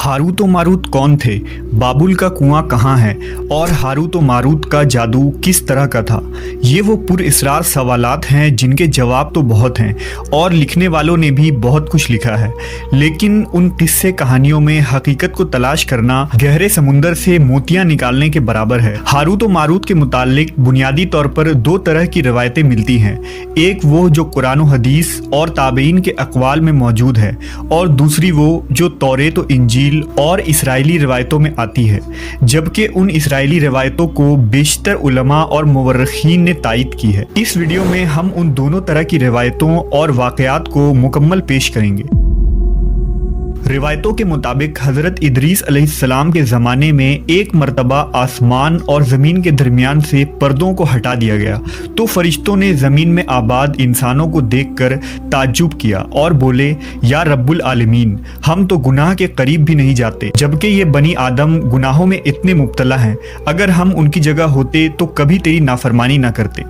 Harut व Marut कौन थे, बाबुल का कुआं कहाँ है और हारूत व मारूत का जादू किस तरह का था। ये वो पुरअसरार सवालात हैं जिनके जवाब तो बहुत हैं और लिखने वालों ने भी बहुत कुछ लिखा है, लेकिन उन किस्से कहानियों में हकीकत को तलाश करना गहरे समुंदर से मोतियां निकालने के बराबर है। हारूत व मारूत के मुतालिक बुनियादी तौर पर दो तरह की रवायतें मिलती हैं, एक वो जो कुरान व हदीस और ताबईन के अक़वाल में मौजूद है और दूसरी वो जो तौरेत व इंजील और इसराइली रिवायतों में आती है, जबकि उन इसराइली रिवायतों को बेशतर उलमा और मुवर्रिखीन ने तायीद की है। इस वीडियो में हम उन दोनों तरह की रिवायतों और वाक़यात को मुकम्मल पेश करेंगे। रिवायतों के मुताबिक हज़रत इदरीस अलैहिस्सलाम के ज़माने में एक मरतबा आसमान और ज़मीन के दरमियान से पर्दों को हटा दिया गया तो फरिश्तों ने ज़मीन में आबाद इंसानों को देखकर ताज्जुब किया और बोले, या रब्बुल आलमीन, हम तो गुनाह के करीब भी नहीं जाते, जबकि ये बनी आदम गुनाहों में इतने मुब्तला हैं। अगर हम उनकी जगह होते तो कभी तेरी नाफरमानी ना करते।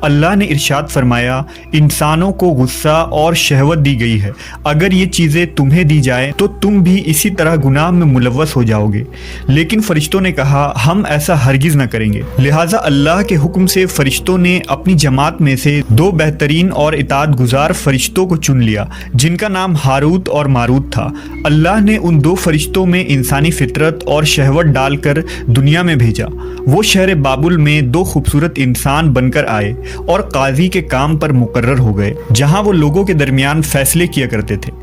अल्लाह ने इरशाद फरमाया, इंसानों को गुस्सा और शहवत दी गई है, अगर ये चीज़ें तुम्हें दी जाए तो तुम भी इसी तरह गुनाह में मुलव्वस हो जाओगे। लेकिन फरिश्तों ने कहा, हम ऐसा हरगिज़ न करेंगे। लिहाजा अल्लाह के हुक्म से फरिश्तों ने अपनी जमात में से दो बेहतरीन और इताअत गुजार फरिश्तों को चुन लिया, जिनका नाम हारूत और मारूत था। अल्लाह ने उन दो फरिश्तों में इंसानी फितरत और शहवत डालकर दुनिया में भेजा। वो शहर बाबुल में दो खूबसूरत इंसान बनकर आए और काजी के काम पर मुकर्रर हो गए, जहां वो लोगों के दरमियान फैसले किया करते थे।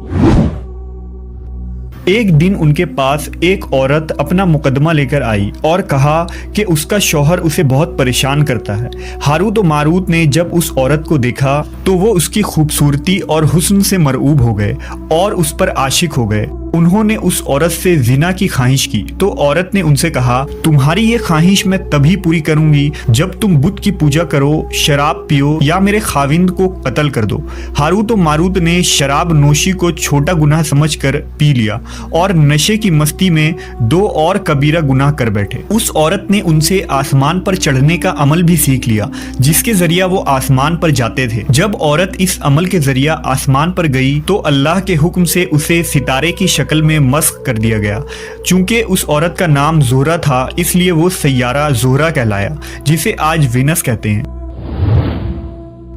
एक दिन उनके पास एक औरत अपना मुकदमा लेकर आई और कहा कि उसका शौहर उसे बहुत परेशान करता है। हारूत व मारूत ने जब उस औरत को देखा तो वो उसकी खूबसूरती और हुस्न से मरऊब हो गए और उस पर आशिक हो गए। उन्होंने उस औरत से जिना की ख्वाहिश की तो औरत ने उनसे कहा, तुम्हारी ये ख्वाहिश मैं तभी पूरी करूंगी जब तुम बुत की पूजा करो, शराब पियो या मेरे खाविंद को कत्ल कर दो। हारूत व मारूत ने शराब नोशी को छोटा गुनाह समझकर पी लिया और नशे की मस्ती में दो और कबीरा गुनाह कर बैठे। उस औरत ने उनसे आसमान पर चढ़ने का अमल भी सीख लिया, जिसके जरिया वो आसमान पर जाते थे। जब औरत इस अमल के जरिया आसमान पर गई तो अल्लाह के हुक्म से उसे सितारे की शक्ल में मस्ख कर दिया गया। चूंकि उस औरत का नाम ज़ोहरा था, इसलिए वो सैयारा ज़ोहरा कहलाया, जिसे आज वीनस कहते हैं।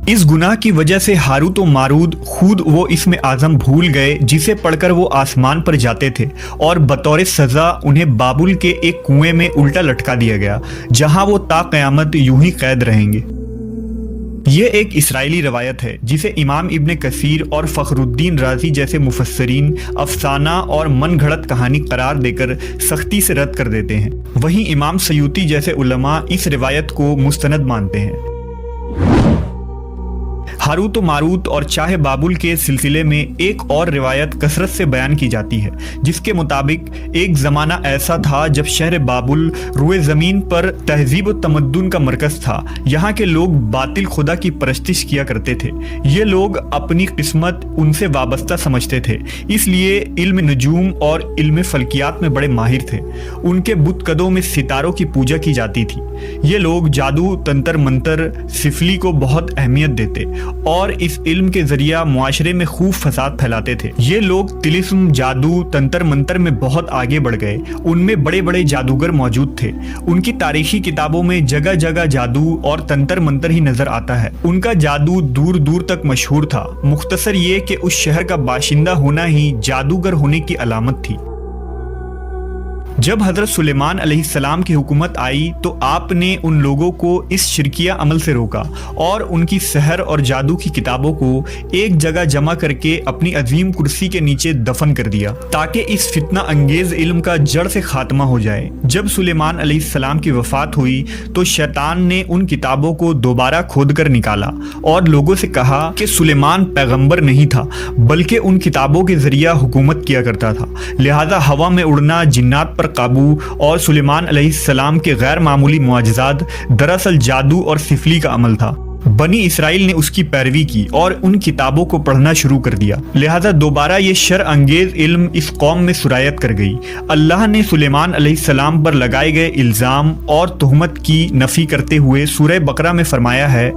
इस गुनाह की वजह से हारूत व मारूत खुद वो इसमें आज़म भूल गए जिसे पढ़कर वो आसमान पर जाते थे और बतौर सज़ा उन्हें बाबुल के एक कुएं में उल्टा लटका दिया गया, जहां वो ता क़यामत यूं ही कैद रहेंगे। ये एक इसराइली रवायत है जिसे इमाम इब्न कसीर और फ़खरुद्दीन राज़ी जैसे मुफस्सरीन अफसाना और मन घड़त कहानी करार देकर सख्ती से रद्द कर देते हैं। वहीं इमाम सयूती जैसे उलमा इस रिवायत को मुस्तनद मानते हैं। हारूत व मारूत और चाहे बाबुल के सिलसिले में एक और रिवायत कसरत से बयान की जाती है, जिसके मुताबिक एक ज़माना ऐसा था जब शहर बाबुल रुए ज़मीन पर तहजीब व तमद्दुन का मरकज़ था। यहाँ के लोग बातिल खुदा की परस्तिश किया करते थे। ये लोग अपनी किस्मत उनसे वाबस्ता समझते थे, इसलिए इल्म नजूम और इल्म फल्कियात में बड़े माहिर थे। उनके बुतकदों में सितारों की पूजा की जाती थी। ये लोग जादू, तंत्र मंत्र, सिफली को बहुत अहमियत देते और इस इल्म के जरिया मुआशरे में खूब फसाद फैलाते थे। ये लोग तिलिस्म, जादू, तंत्र मंत्र में बहुत आगे बढ़ गए। उनमें बड़े बड़े जादूगर मौजूद थे। उनकी तारीखी किताबों में जगह जगह जादू और तंत्र मंत्र ही नजर आता है। उनका जादू दूर दूर तक मशहूर था। मुख्तसर ये कि उस शहर का बाशिंदा होना ही जादूगर होने की अलामत थी। जब हज़रत सुलेमान अलैहिस्सलाम की हुकूमत आई तो आपने उन लोगों को इस शिरकिया अमल से रोका और उनकी सहर और जादू की किताबों को एक जगह जमा करके अपनी अजीम कुर्सी के नीचे दफन कर दिया, ताकि इस फितना अंगेज इल्म का जड़ से खात्मा हो जाए। जब सुलेमान अलैहिस्सलाम की वफात हुई तो शैतान ने उन किताबों को दोबारा खोद कर निकाला और लोगों से कहा कि सुलेमान पैगंबर नहीं था, बल्कि उन किताबों के जरिया हुकूमत किया करता था। लिहाजा हवा में उड़ना, जिन्नात पर काबू और सुलेमान अलैहिस्सलाम के गैर मामूली मुआजिज़ात दरअसल जादू और सिफली का अमल था। बनी इसराइल ने उसकी पैरवी की और उन किताबों को पढ़ना शुरू कर दिया। लिहाजा दोबारा ये शर अंगेज इल्म इस कौम में सुरायत कर गई। अल्लाह ने सुलेमान अलैहिस्सलाम पर लगाए गए इल्ज़ाम और तुहमत की नफ़ी करते हुए सूरह बकरा में फरमाया है,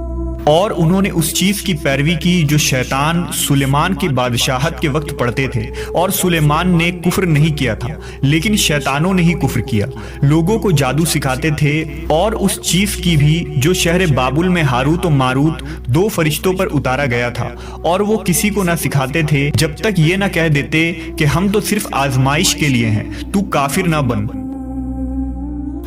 اور انہوں نے اس چیز کی پیروی کی جو شیطان سلیمان کی بادشاہت کے وقت پڑھتے تھے، اور سلیمان نے کفر نہیں کیا تھا لیکن شیطانوں نے ہی کفر کیا۔ لوگوں کو جادو سکھاتے تھے، اور اس چیز کی بھی جو شہر بابل میں ہاروت و ماروت دو فرشتوں پر اتارا گیا تھا، اور وہ کسی کو نہ سکھاتے تھے جب تک یہ نہ کہہ دیتے کہ ہم تو صرف آزمائش کے لیے ہیں، تو کافر نہ بن۔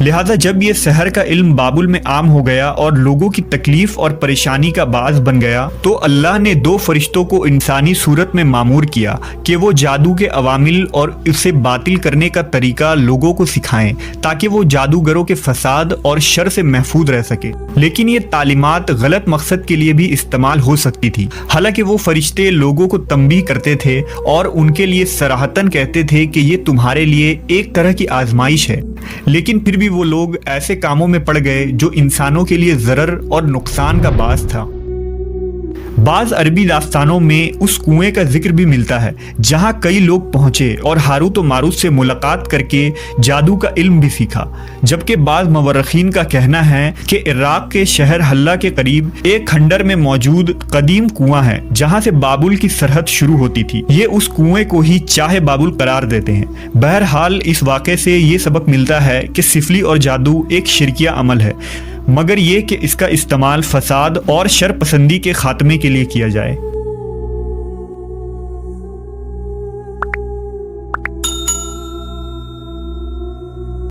لہذا جب یہ سحر کا علم بابل میں عام ہو گیا اور لوگوں کی تکلیف اور پریشانی کا باعث بن گیا، تو اللہ نے دو فرشتوں کو انسانی صورت میں مامور کیا کہ وہ جادو کے عوامل اور اسے باطل کرنے کا طریقہ لوگوں کو سکھائیں تاکہ وہ جادوگروں کے فساد اور شر سے محفوظ رہ سکے۔ لیکن یہ تعلیمات غلط مقصد کے لیے بھی استعمال ہو سکتی تھی، حالانکہ وہ فرشتے لوگوں کو تنبیہ کرتے تھے اور ان کے لیے صراحتاً کہتے تھے کہ یہ تمہارے لیے ایک طرح کی آزمائش ہے، لیکن پھر بھی وہ لوگ ایسے کاموں میں پڑ گئے جو انسانوں کے لیے ضرر اور نقصان کا باعث تھا۔ بعض عربی داستانوں میں اس کنویں کا ذکر بھی ملتا ہے جہاں کئی لوگ پہنچے اور ہاروت و ماروت سے ملاقات کر کے جادو کا علم بھی سیکھا، جبکہ بعض مورخین کا کہنا ہے کہ عراق کے شہر حلہ کے قریب ایک کھنڈر میں موجود قدیم کنواں ہے جہاں سے بابل کی سرحد شروع ہوتی تھی۔ یہ اس کنویں کو ہی چاہ بابل قرار دیتے ہیں۔ بہرحال اس واقعے سے یہ سبق ملتا ہے کہ سفلی اور جادو ایک شرکیہ عمل ہے، مگر یہ کہ اس کا استعمال فساد اور شر پسندی کے خاتمے کے لیے کیا جائے۔